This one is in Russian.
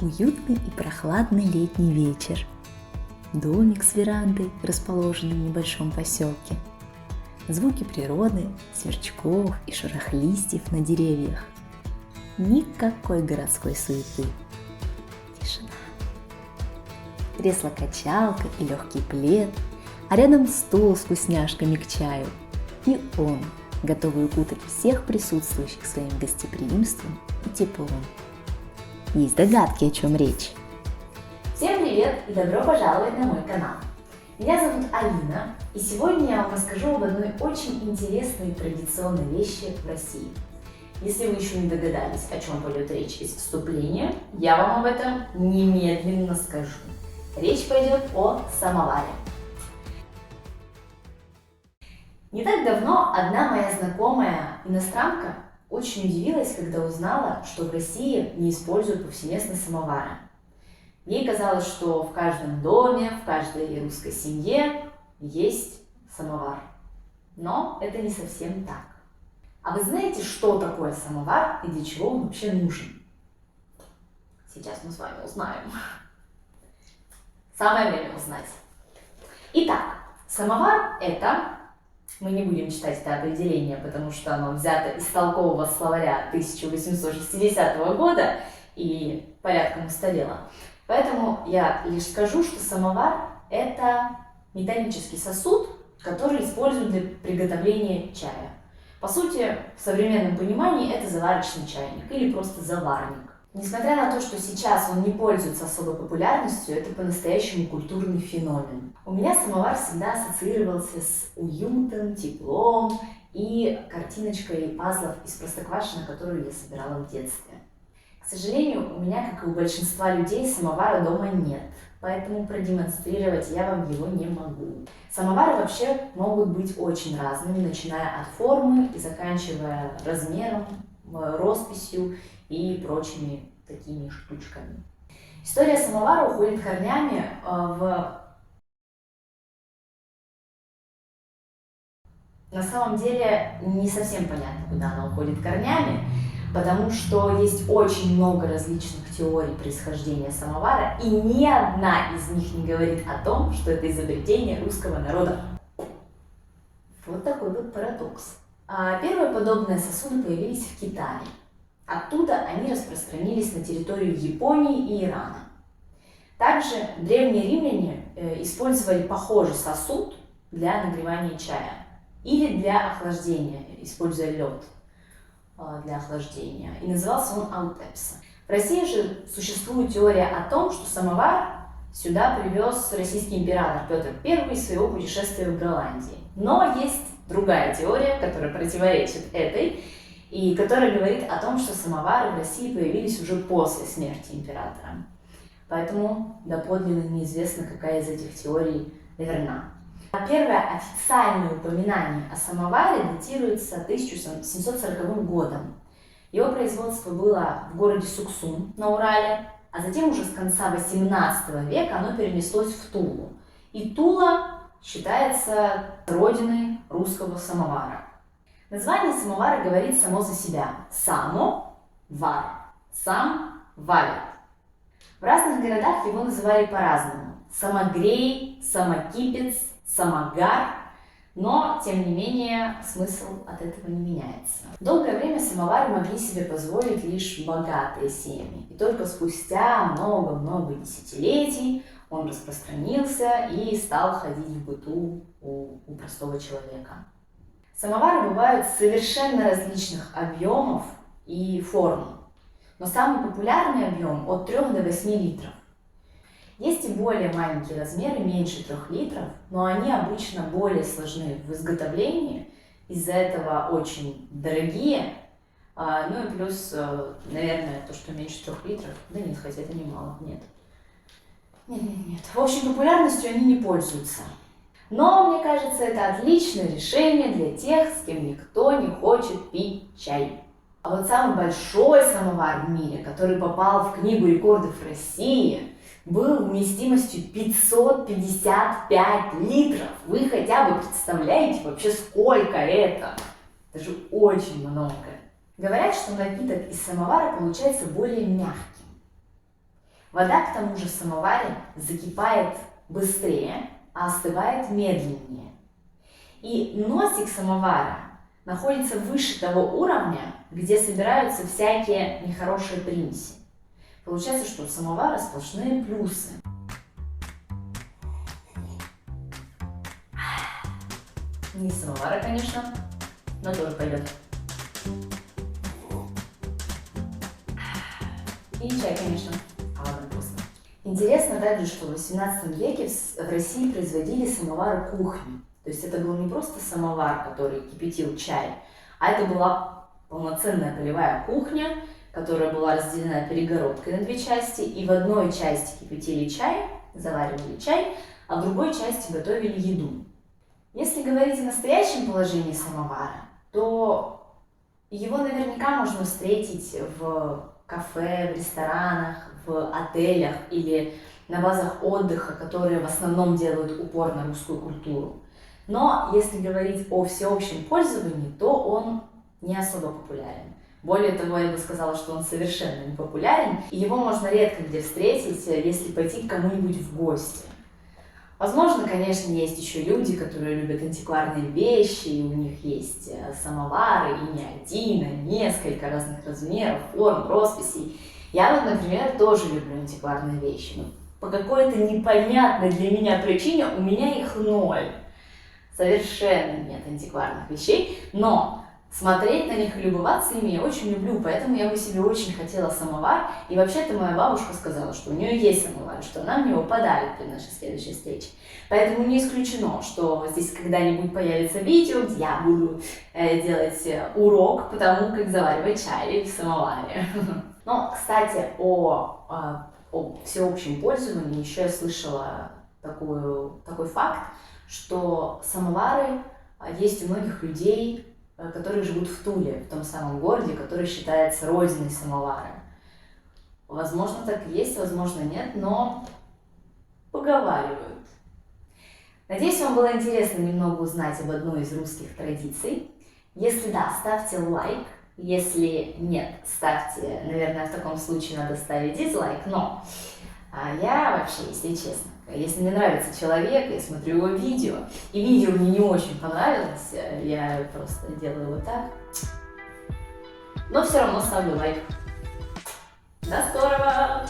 Уютный и прохладный летний вечер. Домик с верандой, расположенный в небольшом поселке. Звуки природы, сверчков и шорох листьев на деревьях. Никакой городской суеты. Тишина. Кресло-качалка и легкий плед, а рядом стол с вкусняшками к чаю. И он, готовый укутать всех присутствующих своим гостеприимством и теплом. Есть догадки, о чем речь? Всем привет и добро пожаловать на мой канал. Меня зовут Алина, и сегодня я вам расскажу об одной очень интересной традиционной вещи в России. Если вы еще не догадались, о чем пойдет речь из вступления, я вам об этом немедленно скажу. Речь пойдет о самоваре. Не так давно одна моя знакомая иностранка очень удивилась, когда узнала, что в России не используют повсеместно самовары. Ей казалось, что в каждом доме, в каждой русской семье есть самовар. Но это не совсем так. А вы знаете, что такое самовар и для чего он вообще нужен? Сейчас мы с вами узнаем. Самое время узнать. Итак, самовар – это... Мы не будем читать это определение, потому что оно взято из толкового словаря 1860 года и порядком устарело. Поэтому я лишь скажу, что самовар – это металлический сосуд, который используют для приготовления чая. По сути, в современном понимании это заварочный чайник или просто заварник. Несмотря на то, что сейчас он не пользуется особой популярностью, это по-настоящему культурный феномен. У меня самовар всегда ассоциировался с уютом, теплом и картиночкой пазлов из Простоквашино, которую я собирала в детстве. К сожалению, у меня, как и у большинства людей, самовара дома нет, поэтому продемонстрировать я вам его не могу. Самовары вообще могут быть очень разными, начиная от формы и заканчивая размером, росписью и прочими такими штучками. История самовара уходит корнями На самом деле не совсем понятно, куда она уходит корнями, потому что есть очень много различных теорий происхождения самовара, и ни одна из них не говорит о том, что это изобретение русского народа. Вот такой вот парадокс. Первые подобные сосуды появились в Китае. Оттуда они распространились на территорию Японии и Ирана. Также древние римляне использовали похожий сосуд для нагревания чая или для охлаждения, используя лед для охлаждения. И назывался он аутепса. В России же существует теория о том, что самовар сюда привез российский император Петр I из своего путешествия в Голландии. Но есть другая теория, которая противоречит этой, и которая говорит о том, что самовары в России появились уже после смерти императора. Поэтому доподлинно неизвестно, какая из этих теорий верна. Первое официальное упоминание о самоваре датируется 1740 годом. Его производство было в городе Суксун на Урале, а затем уже с конца 18 века оно перенеслось в Тулу. И Тула считается родиной русского самовара. Название самовара говорит само за себя. Само-вар. Сам варит. В разных городах его называли по-разному. Самогрей, самокипец, самогар. Но, тем не менее, смысл от этого не меняется. Долгое время самовар могли себе позволить лишь богатые семьи. И только спустя много-много десятилетий он распространился и стал ходить в быту у простого человека. Самовары бывают совершенно различных объемов и форм, но самый популярный объем от 3 до 8 литров. Есть и более маленькие размеры, меньше 3 литров, но они обычно более сложны в изготовлении, из-за этого очень дорогие. Ну и плюс, наверное, то, что меньше 3 литров, да нет, хотя это немало, нет. Нет. В общем, популярностью они не пользуются. Но, мне кажется, это отличное решение для тех, с кем никто не хочет пить чай. А вот самый большой самовар в мире, который попал в Книгу рекордов России, был вместимостью 555 литров. Вы хотя бы представляете вообще, сколько это? Это же очень много. Говорят, что напиток из самовара получается более мягким. Вода к тому же в самоваре закипает быстрее, а остывает медленнее. И носик самовара находится выше того уровня, где собираются всякие нехорошие примеси. Получается, что у самовара сплошные плюсы. Не самовара, конечно, но тоже пойдет. И чай, конечно. Ладно, вкусно. Интересно также, что в 18 веке в России производили самовары кухни. То есть это был не просто самовар, который кипятил чай, а это была полноценная полевая кухня, которая была разделена перегородкой на две части, и в одной части кипятили чай, заваривали чай, а в другой части готовили еду. Если говорить о настоящем положении самовара, то его наверняка можно встретить в кафе, в ресторанах, в отелях или на базах отдыха, которые в основном делают упор на русскую культуру. Но если говорить о всеобщем пользовании, то он не особо популярен. Более того, я бы сказала, что он совершенно не популярен, и его можно редко где встретить, если пойти к кому-нибудь в гости. Возможно, конечно, есть еще люди, которые любят антикварные вещи, и у них есть самовары, и не один, а несколько разных размеров, форм, росписей. Я вот, например, тоже люблю антикварные вещи, но по какой-то непонятной для меня причине у меня их 0. Совершенно нет антикварных вещей, но смотреть на них и любоваться ими я очень люблю, поэтому я бы себе очень хотела самовар. И вообще-то моя бабушка сказала, что у нее есть самовар, что она мне его подарит при нашей следующей встрече. Поэтому не исключено, что здесь когда-нибудь появится видео, где я буду делать урок по тому, как заваривать чай в самоваре. Но, кстати, о всеобщем пользовании еще я слышала такой факт, что самовары есть у многих людей, которые живут в Туле, в том самом городе, который считается родиной самовара. Возможно, так и есть, возможно, нет, но поговаривают. Надеюсь, вам было интересно немного узнать об одной из русских традиций. Если да, ставьте лайк. Если нет, ставьте, наверное, в таком случае надо ставить дизлайк, но я вообще, если честно, если мне нравится человек, я смотрю его видео, и видео мне не очень понравилось, я просто делаю вот так, но все равно ставлю лайк. До скорого!